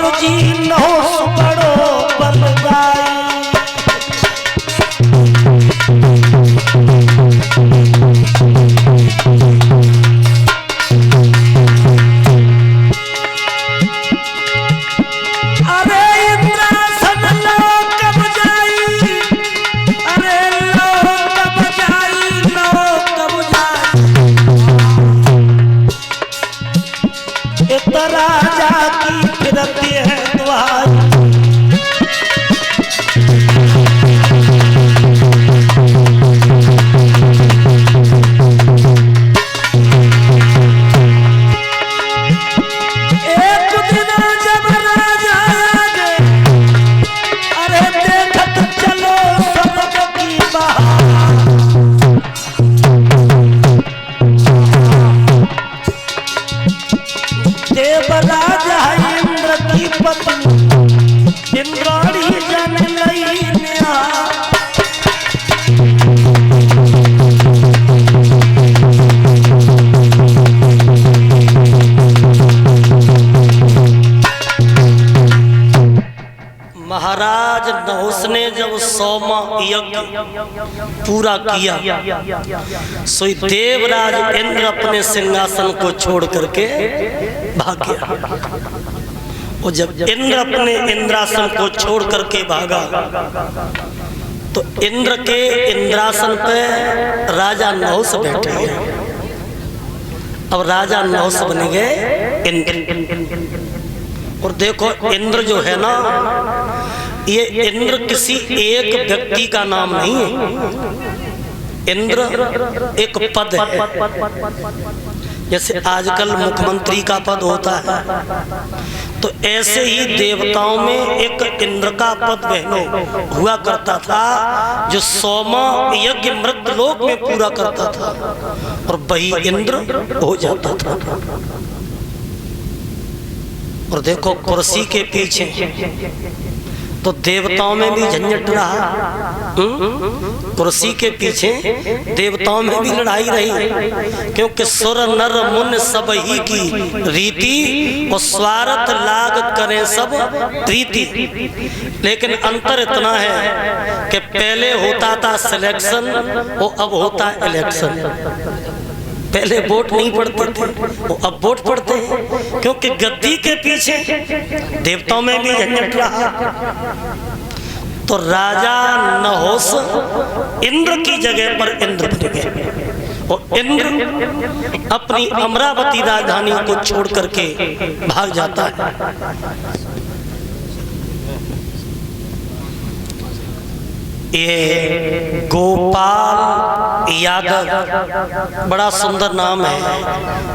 और जी नहोस बड़ो बलदाई। अरे इंद्रासन लो कब जाई, अरे लो कब जाई, लो कब जाई। इतना राजा की फिरती है दुआई। एक दिन जब राजा आगे, अरे देखत चलो स्वर्ग की बहार। देवराज इंद्र की पत्नी इंद्राणी जन लई न्याय। महाराज नहुस ने जब 100वां यज्ञ पूरा किया, सोई देवराज इंद्र अपने सिंहासन को छोड़ करके भाग गया। और जब इंद्र अपने इंद्रासन को छोड़ करके भागा तो इंद्र के इंद्रासन पे राजा नहुस बैठे हैं। अब राजा नहुस बन गए इंद्र। और देखो इंद्र जो है ना, ये इंद्र किसी एक व्यक्ति का नाम नहीं है। इंद्र एक पद है। जैसे आजकल मुख्यमंत्री का पद होता है, तो ऐसे ही देवताओं में एक इंद्र का पद बहनों हुआ करता था, जो 100वां यज्ञ मृतलोक में पूरा करता था और वही इंद्र हो जाता था। और देखो कुर्सी के पीछे तो देवताओं में भी झंझट रहा। कुर्सी के पीछे देवताओं में भी लड़ाई रही, क्योंकि सुर नर मुन सब ही की रीति और स्वार्थ लाग करें सब प्रीति। लेकिन अंतर इतना है कि पहले होता था सिलेक्शन और अब होता है इलेक्शन। पहले वोट नहीं पड़ते थे, वो अब वोट पड़ते हैं, क्योंकि गद्दी के पीछे देवताओं में भी झंझट रहा। तो राजा नहुस इंद्र की जगह पर इंद्र बन गए और इंद्र अपनी अमरावती राजधानी को छोड़ करके भाग जाता है। ये गोपाल यादव बड़ा सुंदर नाम है,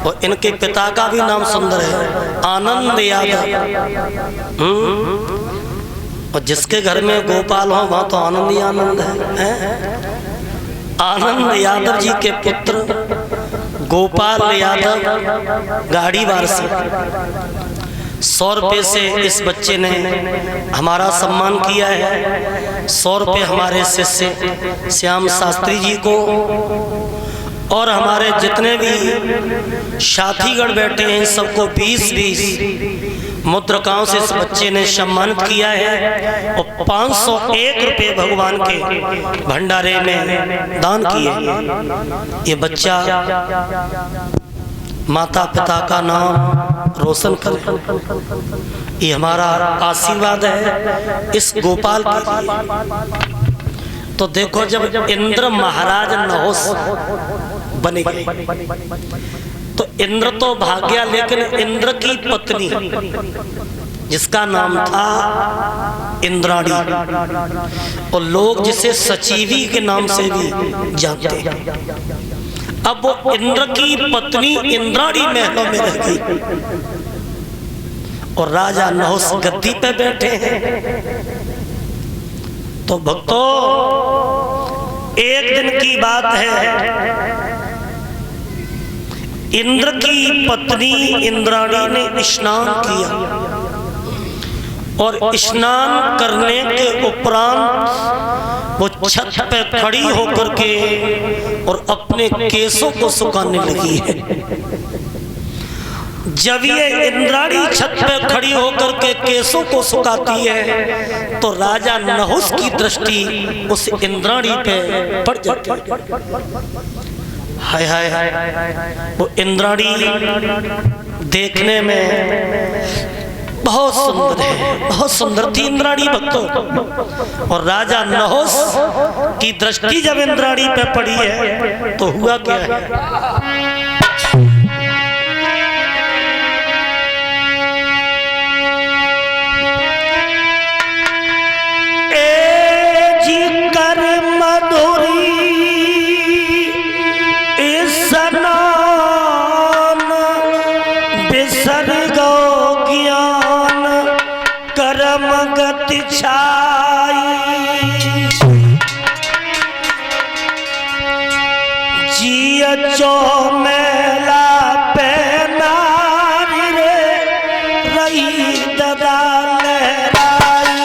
और इनके पिता का भी नाम सुंदर है, आनंद यादव। और जिसके घर में गोपाल हो वहां तो आनंद ही आनंद है। आनंद यादव जी के पुत्र गोपाल यादव गाड़ी वारसी। 100 रुपये से इस बच्चे ने हमारा सम्मान किया है। 100 रुपये हमारे शिष्य श्याम शास्त्री जी को और हमारे जितने भी साथीगण बैठे हैं सबको 20-20 मुद्रकाओं से इस बच्चे ने सम्मानित किया है और 501 रुपये भगवान के भंडारे में दान किए। ये बच्चा माता पिता का नाम रोशन करे, ये हमारा आशीर्वाद है इस गोपाल के। तो देखो जब इंद्र महाराज नहुस बने तो इंद्र तो भाग गया, लेकिन इंद्र की पत्नी जिसका नाम था इंद्राणी, और लोग जिसे सचीवी के नाम से भी जानते हैं। अब वो इंद्र की पत्नी इंद्राणी महलों में रह गई और राजा नहुस गद्दी पे बैठे हैं। तो भक्तों एक दिन की बात है, इंद्र की पत्नी इंद्राणी ने स्नान किया और स्नान करने के उपरांत वो छत पे खड़ी होकर के और अपने केसों को सुखाने लगी है। जब ये इंद्राणी छत पे खड़ी होकर के केसों को सुखाती है तो राजा नहुस की दृष्टि उस इंद्राणी पे पड़ जाती है। हाय हाय हाय, वो इंद्राणी देखने में बहुत सुंदर है, बहुत सुंदर थी इंद्राणी भक्तों। और राजा नहुस की दृष्टि जब इंद्राणी पे पड़ी है तो हुआ क्या है? जो मेला पे नारी रे रही ददा लहराई।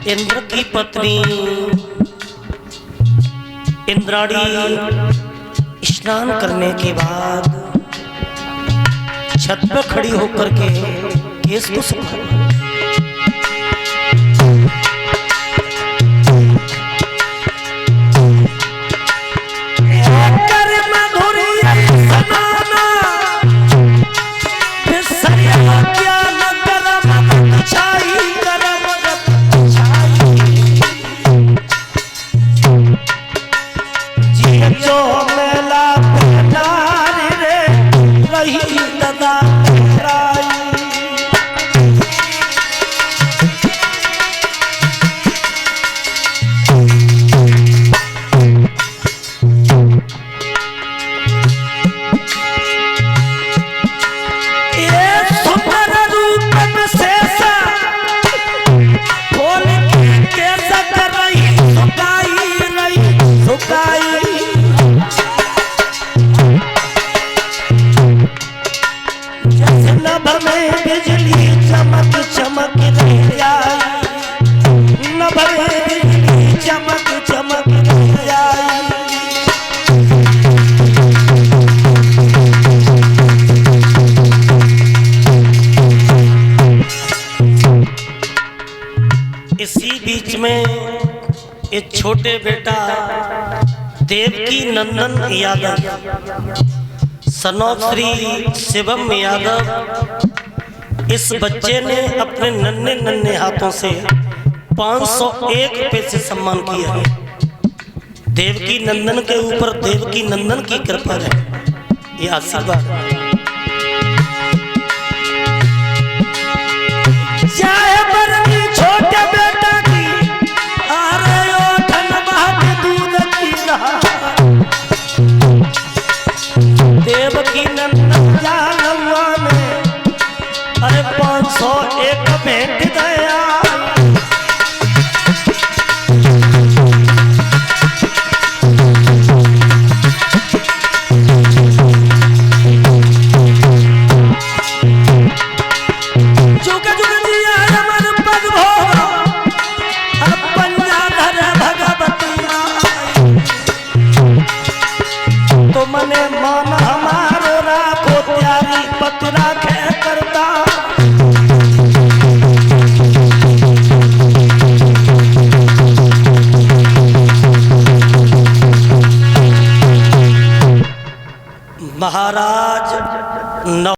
इंद्र की पत्नी इंद्राणी स्नान करने के बाद छत पर खड़ी होकर के केस को सुखा। इसी बीच में एक छोटे बेटा देवकी नंदन यादव सनौत श्री शिवम यादव, इस बच्चे ने अपने नन्हे नन्हे हाथों से 501 रुपये से सम्मान किया है। देवकी नंदन के ऊपर देवकी नंदन की कृपा है, ये आशीर्वाद। देवकी नंदन जानवा में अरे 501 भेंट गया। जुग जुग जिया अमर पद भोग पंजाधर भगवती तो मने मन हमारो राखो त्यारी पत राखे करता। महाराज